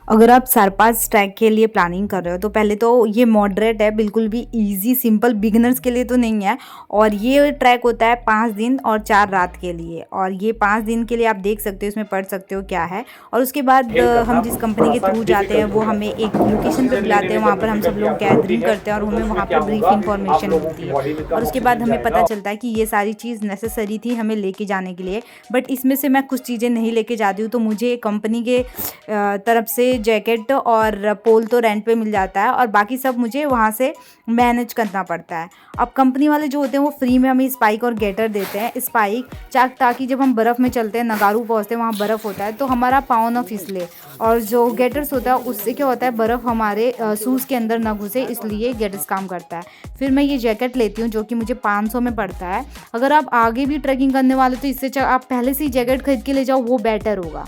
अगर आप 4-5 ट्रैक के लिए प्लानिंग कर रहे हो तो पहले तो ये मॉडरेट है, बिल्कुल भी इजी सिंपल बिगिनर्स के लिए तो नहीं है। और ये ट्रैक होता है 5 दिन और 4 रात के लिए, और ये 5 दिन के लिए आप देख सकते हो, इसमें पढ़ सकते हो क्या है। और उसके बाद खेल करना हम जिस कंपनी के थोड़ा-सा थ्रू जाते हैं डिफ़िकल्ट हो वो हमें जाता है। एक लोकेशन पे ऑक्सीजन लेने बुलाते हैं, में वहाँ जब पर हम जैसे सब लोग गैप बढ़ती गैदरिंग है, करते हैं और तो हमें उसमें वहाँ क्या पर ब्रीफ होगा, आप इंफॉर्मेशन लोगों मिलती की है। बॉडी में और कम उसके बाद ऑक्सीजन हमें पता जाएगा। चलता है कि ये सारी चीज़ नेसेसरी थी हमें लेके जाने के लिए, बट इसमें से मैं कुछ चीज़ें नहीं लेके जाती हूँ। तो मुझे कंपनी के तरफ से जैकेट और पोल तो रेंट पे मिल जाता है, और बाकी सब मुझे वहाँ से मैनेज करना पड़ता है। अब कंपनी वाले जो होते हैं वो फ्री में हमें स्पाइक और गेटर देते हैं, स्पाइक चाक, ताकि जब हम बर्फ़ में चलते हैं, नगारू पहुँचते हैं, वहाँ बर्फ़ होता है तो हमारा पाँव ना फिसले। और जो गेटर्स होता है उससे क्या होता है, बर्फ़ हमारे शूज़ के अंदर ना घुसे, इसलिए गेटर्स काम करता है। फिर मैं ये जैकेट लेती हूँ जो कि मुझे 500 में पड़ता है। अगर आप आगे भी ट्रैकिंग करने वाले तो इससे अच्छा आप पहले से ही जैकेट खरीद के ले जाओ, वो बेटर होगा।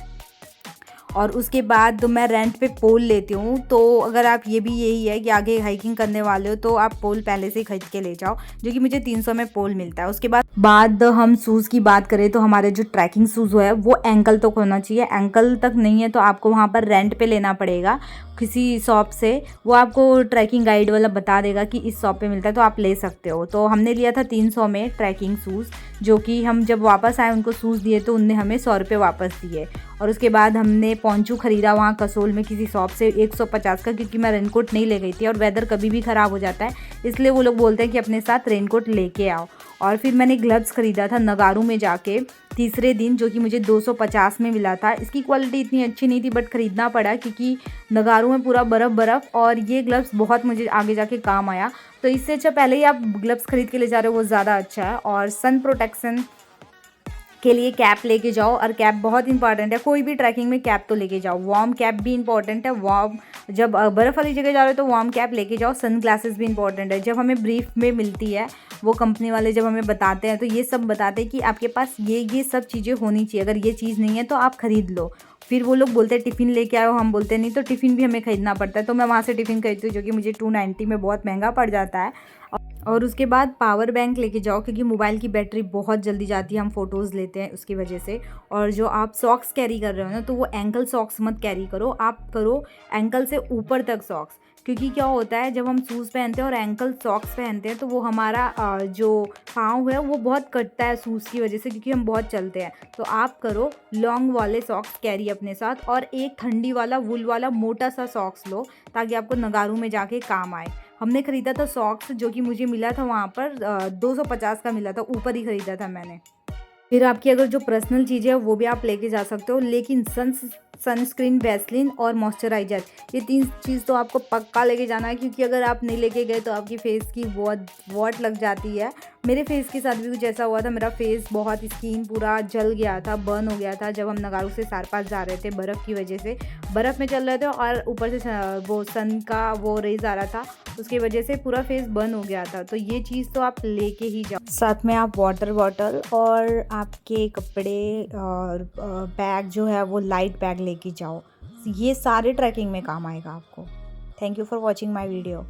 और उसके बाद तो मैं रेंट पे पोल लेती हूँ। तो अगर आप ये भी यही है कि आगे हाइकिंग करने वाले हो तो आप पोल पहले से ही खरीद के ले जाओ, जो कि मुझे 300 में पोल मिलता है। उसके बाद हम शूज़ की बात करें तो हमारे जो ट्रैकिंग शूज़ है वो एंकल तक होना चाहिए। एंकल तक नहीं है तो आपको वहाँ पर रेंट पे लेना पड़ेगा किसी शॉप से। वो आपको ट्रैकिंग गाइड वाला बता देगा कि इस शॉप पे मिलता है, तो आप ले सकते हो। तो हमने लिया था 300 में ट्रैकिंग शूज़, जो कि हम जब वापस आए उनको शूज़ दिए तो उनने हमें 100 रुपये वापस दिए। और उसके बाद हमने पोंचू ख़रीदा वहाँ कसोल में किसी शॉप से 150 का, क्योंकि मैं रेनकोट नहीं ले गई थी और वेदर कभी भी ख़राब हो जाता है, इसलिए वो लोग बोलते हैं कि अपने साथ रेनकोट लेके आओ। और फिर मैंने ग्लव्स ख़रीदा था नगारू में जाके तीसरे दिन, जो कि मुझे 250 में मिला था। इसकी क्वालिटी इतनी अच्छी नहीं थी बट ख़रीदना पड़ा, क्योंकि नगारू में पूरा बर्फ़, और ये ग्लव्स बहुत मुझे आगे जाके काम आया। तो इससे अच्छा पहले ही आप ग्लव्स ख़रीद के ले जा रहे हो वो ज़्यादा अच्छा है। और सन प्रोटेक्शन के लिए कैप लेके जाओ, और कैप बहुत इंपॉर्टेंट है, कोई भी ट्रैकिंग में कैप तो लेके जाओ। वार्म कैप भी इंपॉर्टेंट है, वार्म जब बर्फ़ वाली जगह जा रहे हो तो वार्म कैप लेके जाओ। सन ग्लासेस भी इंपॉर्टेंट है, जब हमें ब्रीफ में मिलती है वो कंपनी वाले जब हमें बताते हैं तो ये सब बताते हैं कि आपके पास ये सब चीज़ें होनी चाहिए, अगर ये चीज़ नहीं है तो आप ख़रीद लो। फिर वो लोग बोलते हैं टिफ़िन लेके आओ, हम बोलते नहीं, तो टिफ़िन भी हमें ख़रीदना पड़ता है। तो मैं वहाँ से टिफ़िन खरीदती हूँ जो कि मुझे 290 में बहुत महंगा पड़ जाता है। और उसके बाद पावर बैंक लेके जाओ, क्योंकि मोबाइल की बैटरी बहुत जल्दी जाती है, हम फ़ोटोज़ लेते हैं उसकी वजह से। और जो आप सॉक्स कैरी कर रहे हो ना, तो वो एंकल सॉक्स मत कैरी करो, आप करो एंकल से ऊपर तक सॉक्स। क्योंकि क्या होता है, जब हम शूज़ पहनते हैं और एंकल सॉक्स पहनते हैं तो वो हमारा जो पाँव है वो बहुत कटता है शूज़ की वजह से, क्योंकि हम बहुत चलते हैं। तो आप करो लॉन्ग वाले सॉक्स कैरी अपने साथ, और एक ठंडी वाला वुल वाला मोटा सा सॉक्स लो, ताकि आपको नगारू में जाके काम आए। हमने ख़रीदा था सॉक्स, जो कि मुझे मिला था वहाँ पर 250 का मिला था, ऊपर ही ख़रीदा था मैंने। फिर आपकी अगर जो पर्सनल चीज़ें हैं वो भी आप लेके जा सकते हो, लेकिन सनस्क्रीन, वैसलीन और मॉइस्चराइज़र, ये 3 चीज़ तो आपको पक्का लेके जाना है, क्योंकि अगर आप नहीं लेके गए तो आपकी फेस की बहुत वॉट लग जाती है। मेरे फेस के साथ भी कुछ ऐसा हुआ था, मेरा फेस बहुत, स्किन पूरा जल गया था, बर्न हो गया था, जब हम नगारू से सारपास जा रहे थे बर्फ़ की वजह से। बर्फ़ में चल रहे थे और ऊपर से वो सन का वो रेज़ आ रहा था, उसकी वजह से पूरा फेस बर्न हो गया था। तो ये चीज़ तो आप लेके ही जाओ। साथ में आप वाटर बॉटल और आपके कपड़े और बैग जो है वो लाइट बैग लेके जाओ। ये सारे ट्रैकिंग में काम आएगा आपको। Thank you for watching my video.